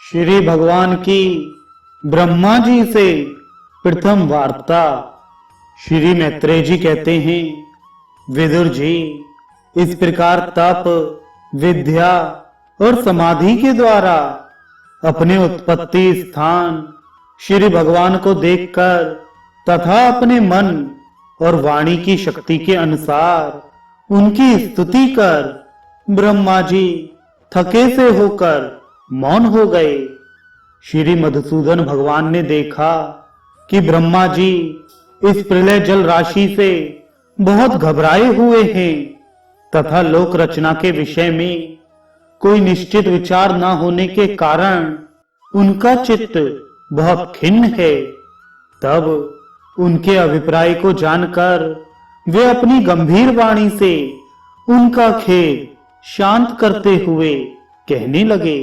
श्री भगवान की ब्रह्मा जी से प्रथम वार्ता। श्री मैत्रेय जी कहते हैं, विदुर जी, इस प्रकार तप, विद्या और समाधि के द्वारा अपने उत्पत्ति स्थान श्री भगवान को देखकर तथा अपने मन और वाणी की शक्ति के अनुसार उनकी स्तुति कर ब्रह्मा जी थके से होकर मौन हो गए। श्री मधुसूदन भगवान ने देखा कि ब्रह्मा जी इस प्रलय जल राशि से बहुत घबराए हुए हैं तथा लोक रचना के विषय में कोई निश्चित विचार न होने के कारण उनका चित्त बहुत खिन्न है। तब उनके अभिप्राय को जानकर वे अपनी गंभीर वाणी से उनका खेद शांत करते हुए कहने लगे।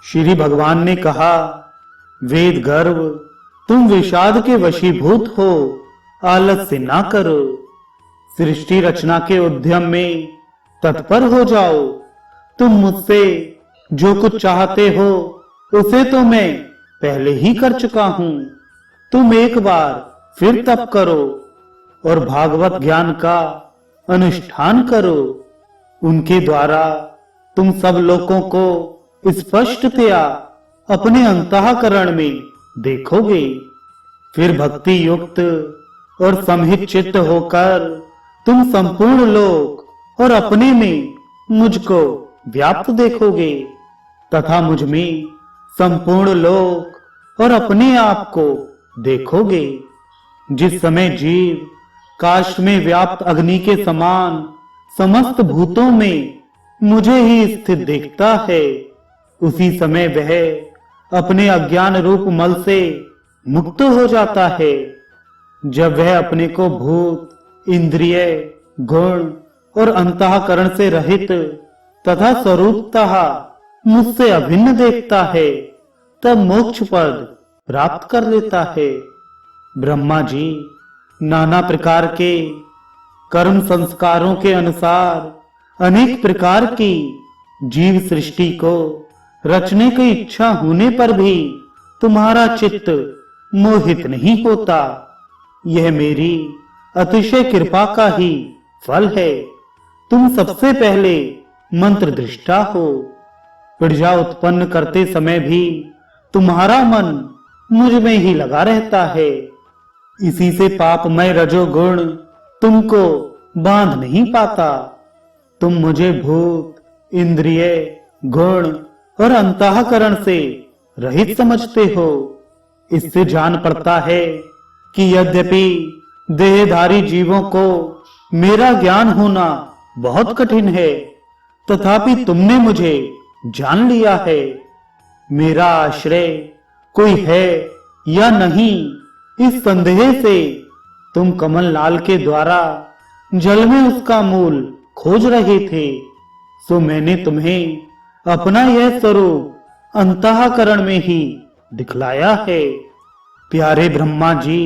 श्री भगवान ने कहा, वेद गर्भ, तुम विषाद के वशीभूत हो, आलस्य ना करो। सृष्टि रचना के उद्यम में तत्पर हो जाओ। तुम मुझसे जो कुछ चाहते हो उसे तो मैं पहले ही कर चुका हूं। तुम एक बार फिर तप करो और भागवत ज्ञान का अनुष्ठान करो। उनके द्वारा तुम सब लोगों को स्पष्टतया अपने अंतःकरण में देखोगे। फिर भक्ति युक्त और समहित चित्त होकर तुम संपूर्ण लोक और अपने में मुझको व्याप्त देखोगे तथा मुझ में संपूर्ण लोक और अपने आप को देखोगे। जिस समय जीव काष्ठ में व्याप्त अग्नि के समान समस्त भूतों में मुझे ही स्थित देखता है, उसी समय वह अपने अज्ञान रूप मल से मुक्त हो जाता है। जब वह अपने को भूत, इंद्रिय, गुण और अंतःकरण से रहित तथा स्वरूपतः मुझसे अभिन्न देखता है, तब मोक्ष पद प्राप्त कर लेता है। ब्रह्मा जी नाना प्रकार के कर्म संस्कारों के अनुसार अनेक प्रकार की जीव सृष्टि को रचने की इच्छा होने पर भी तुम्हारा चित्त मोहित नहीं होता। यह मेरी अतिशय कृपा का ही फल है। तुम सबसे पहले मंत्र दृष्टा हो। प्रजा उत्पन्न करते समय भी तुम्हारा मन मुझ में ही लगा रहता है। इसी से पापमय रजोगुण तुमको बांध नहीं पाता। तुम मुझे भूत, इंद्रिय, गुण और अंतःकरण से रहित समझते हो। इससे जान पड़ता है कि यद्यपि देहधारी जीवों को मेरा ज्ञान होना बहुत कठिन है, तथापि तुमने मुझे जान लिया है। मेरा आश्रय कोई है या नहीं, इस संदेह से तुम कमल लाल के द्वारा जल में उसका मूल खोज रहे थे। सो मैंने तुम्हें अपना यह स्वरूप अंतःकरण में ही दिखलाया है। प्यारे ब्रह्मा जी,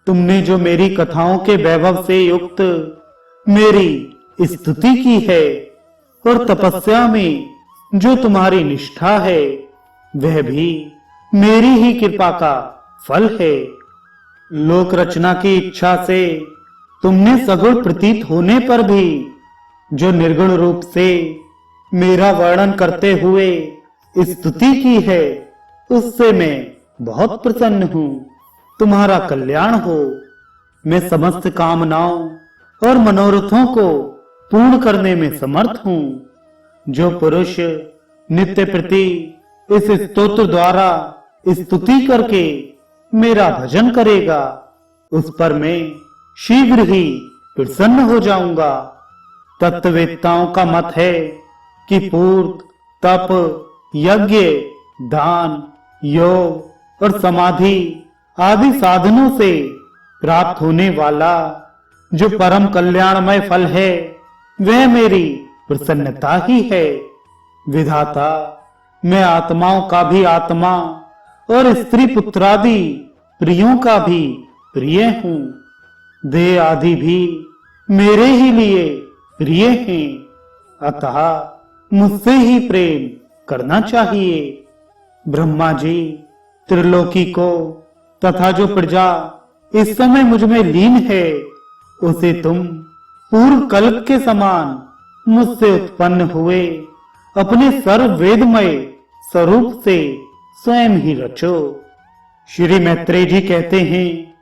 तुमने जो मेरी कथाओं के वैभव से युक्त मेरी स्तुति की है और तपस्या में जो तुम्हारी निष्ठा है, वह भी मेरी ही कृपा का फल है। लोक रचना की इच्छा से तुमने सगुण प्रतीत होने पर भी जो निर्गुण रूप से मेरा वर्णन करते हुए स्तुति की है, उससे मैं बहुत प्रसन्न हूँ। तुम्हारा कल्याण हो। मैं समस्त कामनाओं और मनोरथों को पूर्ण करने में समर्थ हूँ। जो पुरुष नित्य प्रति इस स्तोत्र द्वारा स्तुति करके मेरा भजन करेगा, उस पर मैं शीघ्र ही प्रसन्न हो जाऊंगा। तत्ववेत्ताओं का मत है कि पूर्त, तप, यज्ञ, दान, योग और समाधि आदि साधनों से प्राप्त होने वाला जो परम कल्याणमय फल है, वह मेरी प्रसन्नता ही है। विधाता, मैं आत्माओं का भी आत्मा और स्त्री पुत्रादि प्रियों का भी प्रिय हूँ। देह आदि भी मेरे ही लिए प्रिय हैं, अतः मुझसे ही प्रेम करना चाहिए। ब्रह्मा जी, त्रिलोकी को तथा जो प्रजा इस समय मुझ में लीन है, उसे तुम पूर्व कल्प के समान मुझसे उत्पन्न हुए अपने सर्ववेदमय स्वरूप से स्वयं ही रचो। श्री मैत्रेय जी कहते हैं,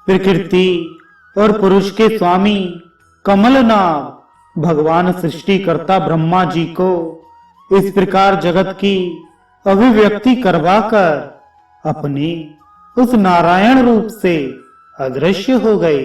प्रकृति और पुरुष के स्वामी कमलनाभ भगवान सृष्टिकर्ता ब्रह्मा जी को इस प्रकार जगत की अभिव्यक्ति करवाकर अपने उस नारायण रूप से अदृश्य हो गए।